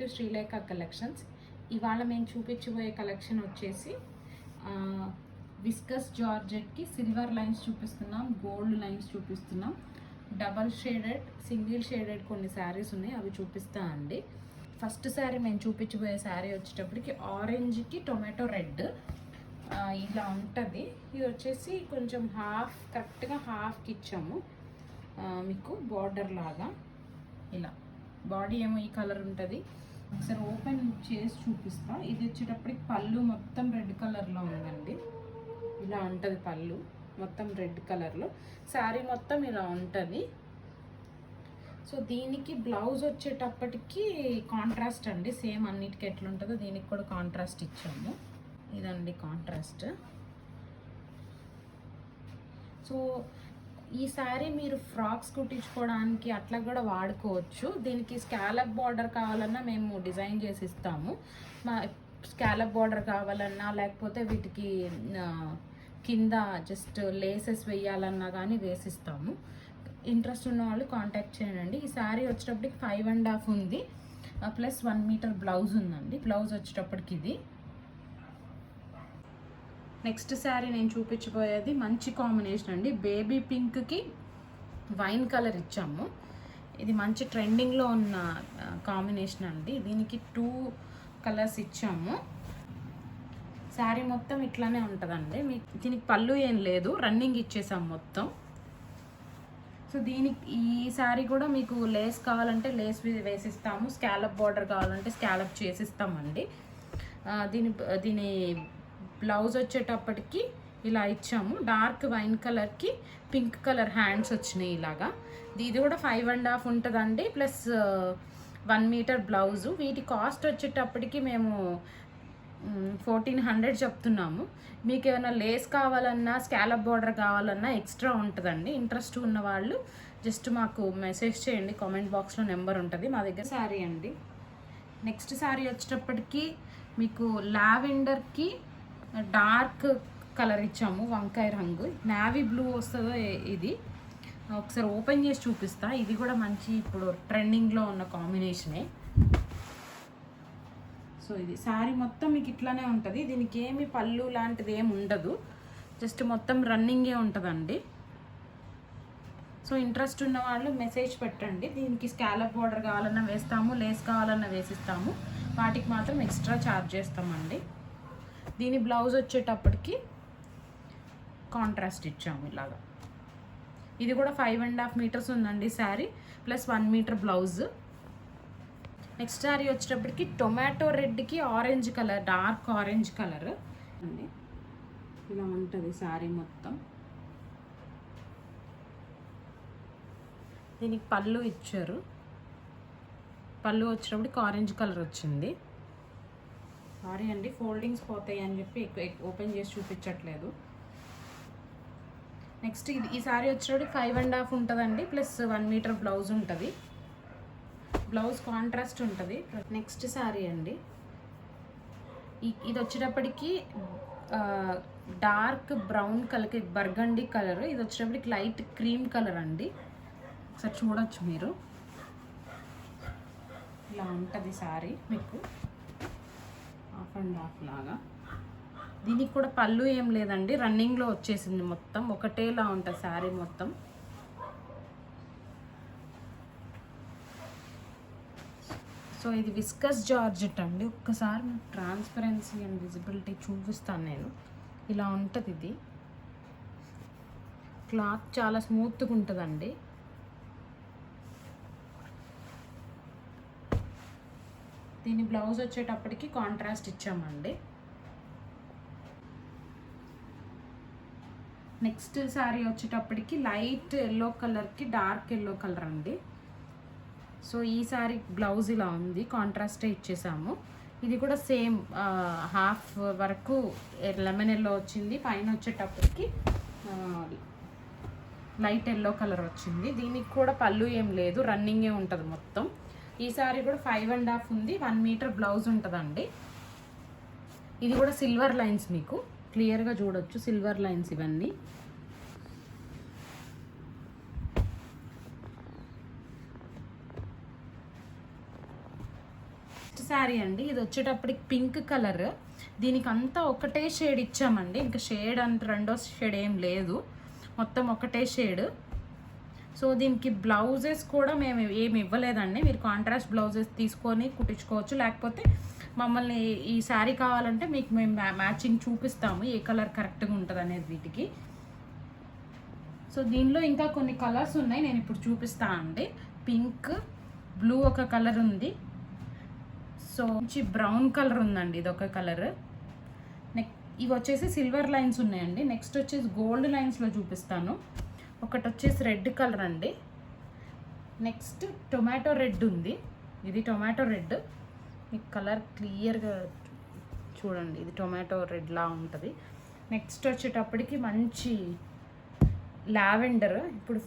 To Srilekha collections. ఇవాళ మేము చూపించబోయే కలెక్షన్ వచ్చేసి విస్కస్ జార్జెట్కి సిల్వర్ లైన్స్ చూపిస్తున్నాం, గోల్డ్ లైన్స్ చూపిస్తున్నాం, డబల్ షేడెడ్, సింగిల్ షేడెడ్ కొన్ని శారీస్ ఉన్నాయి, అవి చూపిస్తా అండి. ఫస్ట్ శారీ మేము చూపించబోయే శారీ వచ్చేటప్పటికి ఆరెంజ్కి టొమాటో రెడ్ ఇలా ఉంటుంది. ఇది వచ్చేసి కొంచెం కరెక్ట్గా హాఫ్కి ఇచ్చాము మీకు బార్డర్ లాగా. ఇలా బాడీ ఏమో ఈ కలర్ ఉంటుంది. ఒకసారి ఓపెన్ చేసి చూపిస్తా. ఇది వచ్చేటప్పటికి పళ్ళు మొత్తం రెడ్ కలర్లో ఉందండి. ఇలా ఉంటుంది పళ్ళు మొత్తం రెడ్ కలర్లో, శారీ మొత్తం ఇలా ఉంటుంది. సో దీనికి బ్లౌజ్ వచ్చేటప్పటికి కాంట్రాస్ట్ అండి, సేమ్ అన్నిటికీ ఎట్లా ఉంటుందో దీనికి కూడా కాంట్రాస్ట్ ఇచ్చాము. ఇదండి కాంట్రాస్ట్. సో ఈ శారీ మీరు ఫ్రాక్స్ కుట్టించుకోవడానికి అట్లా కూడా వాడుకోవచ్చు. దీనికి స్కాలప్ బార్డర్ కావాలన్నా మేము డిజైన్ చేసి ఇస్తాము. స్కాలప్ బార్డర్ కావాలన్నా లేకపోతే వీటికి కింద జస్ట్ లేసెస్ వేయాలన్నా కానీ వేసిస్తాము. ఇంట్రెస్ట్ ఉన్న వాళ్ళు కాంటాక్ట్ చేయండి. ఈ శారీ వచ్చేటప్పటికి 5.5 ఉంది, ప్లస్ 1 మీటర్ బ్లౌజ్ ఉందండి. బ్లౌజ్ వచ్చేటప్పటికి ఇది. నెక్స్ట్ శారీ నేను చూపించబోయేది మంచి కాంబినేషన్ అండి. బేబీ పింక్కి వైన్ కలర్ ఇచ్చాము. ఇది మంచి ట్రెండింగ్లో ఉన్న కాంబినేషన్ అండి. దీనికి 2 కలర్స్ ఇచ్చాము. శారీ మొత్తం ఇట్లానే ఉంటుందండి. దీనికి పళ్ళు ఏం లేదు, రన్నింగ్ ఇచ్చేసాము మొత్తం. సో ఈ శారీ కూడా మీకు లేస్ కావాలంటే లేస్ వేసిస్తాము, స్కాలప్ బార్డర్ కావాలంటే స్కాలప్ చేసిస్తామండి. దీని బ్లౌజ్ వచ్చేటప్పటికి ఇలా ఇచ్చాము. డార్క్ వైన్ కలర్కి పింక్ కలర్ హ్యాండ్స్ వచ్చినాయి ఇలాగా. ఇది కూడా 5.5 ఉంటుందండి, ప్లస్ 1 మీటర్ బ్లౌజు. వీటి కాస్ట్ వచ్చేటప్పటికి మేము 1400 చెప్తున్నాము. మీకు ఏమైనా లేస్ కావాలన్నా స్కాలప్ బార్డర్ కావాలన్నా ఎక్స్ట్రా ఉంటుందండి. ఇంట్రెస్ట్ ఉన్న వాళ్ళు జస్ట్ మాకు మెసేజ్ చేయండి, కామెంట్ బాక్స్లో నెంబర్ ఉంటుంది. మా దగ్గర శారీ అండి. నెక్స్ట్ శారీ వచ్చేటప్పటికి మీకు లావెండర్కి డార్క్ కలర్ ఇచ్చాము, వంకాయ రంగు. నావీ బ్లూ వస్తుందో ఇది, ఒకసారి ఓపెన్ చేసి చూపిస్తా. ఇది కూడా మంచి ఇప్పుడు ట్రెండింగ్లో ఉన్న కాంబినేషనే. సో ఇది శారీ మొత్తం మీకు ఇట్లానే ఉంటుంది. దీనికి ఏమి పళ్ళు లాంటిది ఏమి ఉండదు, జస్ట్ మొత్తం రన్నింగే ఉంటుందండి. సో ఇంట్రెస్ట్ ఉన్న వాళ్ళు మెసేజ్ పెట్టండి. దీనికి స్కాలప్ బార్డర్ కావాలన్నా వేస్తాము, లేస్ కావాలన్నా వేసిస్తాము. వాటికి మాత్రం ఎక్స్ట్రా ఛార్జ్ చేస్తామండి. దీని బ్లౌజ్ వచ్చేటప్పటికి కాంట్రాస్ట్ ఇచ్చాము ఇలాగా. ఇది కూడా 5.5 మీటర్స్ ఉందండి sari, plus 1 metre blouse. Next sari వచ్చేటప్పటికి టొమాటో రెడ్కి orange colour, dark orange colour అండి. ఇలా ఉంటుంది శారీ మొత్తం. దీనికి పళ్ళు ఇచ్చారు. పళ్ళు వచ్చేటప్పటికి ఆరెంజ్ కలర్ వచ్చింది. సారీ అండి, ఫోల్డింగ్స్ పోతాయి అని చెప్పి ఓపెన్ చేసి చూపించట్లేదు. నెక్స్ట్ ఈ శారీ వచ్చేటప్పటికి 5.5 ఉంటుందండి, ప్లస్ 1 మీటర్ బ్లౌజ్ ఉంటుంది. బ్లౌజ్ కాంట్రాస్ట్ ఉంటుంది. నెక్స్ట్ శారీ అండి. ఇది వచ్చేటప్పటికి డార్క్ బ్రౌన్ కలర్కి బర్గండీ కలర్. ఇది వచ్చేటప్పటికి లైట్ క్రీమ్ కలర్ అండి. ఒకసారి చూడొచ్చు మీరు. ఇలా ఉంటుంది శారీ మీకు 1/2 లాగా. దీనికి కూడా పళ్ళు ఏం లేదండి, రన్నింగ్లో వచ్చేసింది మొత్తం. ఒకటేలా ఉంటుంది శారీ మొత్తం. సో ఇది విస్కస్ జార్జెట్ అండి. ఒక్కసారి ట్రాన్స్పరెన్సీ అండ్ విజిబిలిటీ చూపిస్తాను నేను. ఇలా ఉంటుంది ఇది. క్లాత్ చాలా స్మూత్గా ఉంటుందండి. దీని బ్లౌజ్ వచ్చేటప్పటికి కాంట్రాస్ట్ ఇచ్చామండి. నెక్స్ట్ శారీ వచ్చేటప్పటికి లైట్ ఎల్లో కలర్కి డార్క్ ఎల్లో కలర్ అండి. సో ఈ శారీ బ్లౌజ్ ఇలా ఉంది, కాంట్రాస్టే ఇచ్చేసాము. ఇది కూడా సేమ్ హాఫ్ వరకు లెమన్ ఎల్లో వచ్చింది, పైన వచ్చేటప్పటికి లైట్ ఎల్లో కలర్ వచ్చింది. దీనికి కూడా పళ్ళు ఏం లేదు, రన్నింగే ఉంటుంది మొత్తం. ఈ శారీ కూడా 5.5 ఉంది, 1 మీటర్ బ్లౌజ్ ఉంటుందండి. ఇది కూడా సిల్వర్ లైన్స్ మీకు క్లియర్గా చూడొచ్చు, సిల్వర్ లైన్స్ ఇవన్నీ. శారీ అండి. ఇది వచ్చేటప్పటికి పింక్ కలర్. దీనికి అంతా ఒకటే షేడ్ ఇచ్చామండి, ఇంకా షేడ్ అంటే రెండో షేడ్ ఏం లేదు, మొత్తం ఒకటే షేడ్. సో దీనికి బ్లౌజెస్ కూడా మేము ఏమి ఇవ్వలేదండి, మీరు కాంట్రాస్ట్ బ్లౌజెస్ తీసుకొని కుట్టించుకోవచ్చు, లేకపోతే మమ్మల్ని ఈ శారీ కావాలంటే మీకు మేము మ్యాచింగ్ చూపిస్తాము ఏ కలర్ కరెక్ట్గా ఉంటుంది అనేది వీటికి. సో దీనిలో ఇంకా కొన్ని కలర్స్ ఉన్నాయి, నేను ఇప్పుడు చూపిస్తాను అండి. పింక్, బ్లూ ఒక కలర్ ఉంది, సో మంచి బ్రౌన్ కలర్ ఉందండి, ఇది ఒక కలర్. ఇవి వచ్చేసి సిల్వర్ లైన్స్ ఉన్నాయండి. నెక్స్ట్ వచ్చేసి గోల్డ్ లైన్స్లో చూపిస్తాను. ఒకటి వచ్చేసి రెడ్ కలర్ అండి. నెక్స్ట్ టొమాటో రెడ్ ఉంది, ఇది టొమాటో రెడ్. మీకు కలర్ క్లియర్గా చూడండి, ఇది టొమాటో రెడ్లా ఉంటుంది. నెక్స్ట్ వచ్చేటప్పటికి మంచి లావెండర్, ఇప్పుడు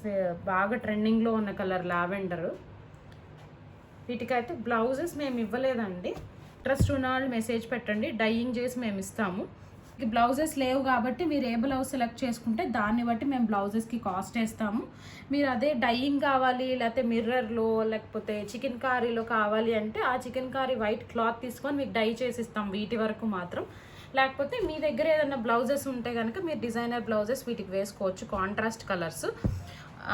బాగా ట్రెండింగ్లో ఉన్న కలర్ లావెండరు. వీటికైతే బ్లౌజెస్ మేము ఇవ్వలేదండి, ఇంట్రెస్ట్ ఉన్న వాళ్ళు మెసేజ్ పెట్టండి, డైయింగ్ చేసి మేము ఇస్తాము. ఈ బ్లౌజెస్ లేవు కాబట్టి మీరు ఏ బ్లౌజ్ సెలెక్ట్ చేసుకుంటే దాన్ని బట్టి మేము బ్లౌజెస్కి కాస్ట్ వేస్తాము. మీరు అదే డైయింగ్ కావాలి, లేకపోతే మిర్రర్లో, లేకపోతే చికెన్ కారీలో కావాలి అంటే ఆ చికెన్ కారీ వైట్ క్లాత్ తీసుకొని మీకు డై చేసి ఇస్తాం వీటి వరకు మాత్రం. లేకపోతే మీ దగ్గర ఏదైనా బ్లౌజెస్ ఉంటే కనుక మీరు డిజైనర్ బ్లౌజెస్ వీటికి వేసుకోవచ్చు, కాంట్రాస్ట్ కలర్స్.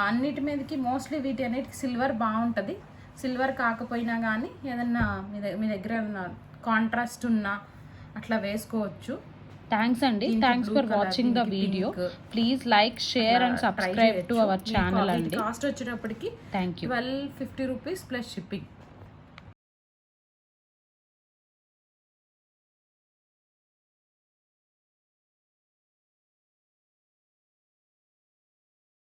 అన్నిటి మీదకి మోస్ట్లీ వీటి అన్నిటికి సిల్వర్ బాగుంటుంది. సిల్వర్ కాకపోయినా కానీ ఏదన్నా మీ దగ్గర ఏదైనా కాంట్రాస్ట్ ఉన్నా అట్లా వేసుకోవచ్చు. థ్యాంక్స్ అండి, thanks for watching the video. Please like, share and subscribe to our channel అండి. కాస్ట్ వచ్చేటప్పటికి thank you. 1250 rupees plus shipping.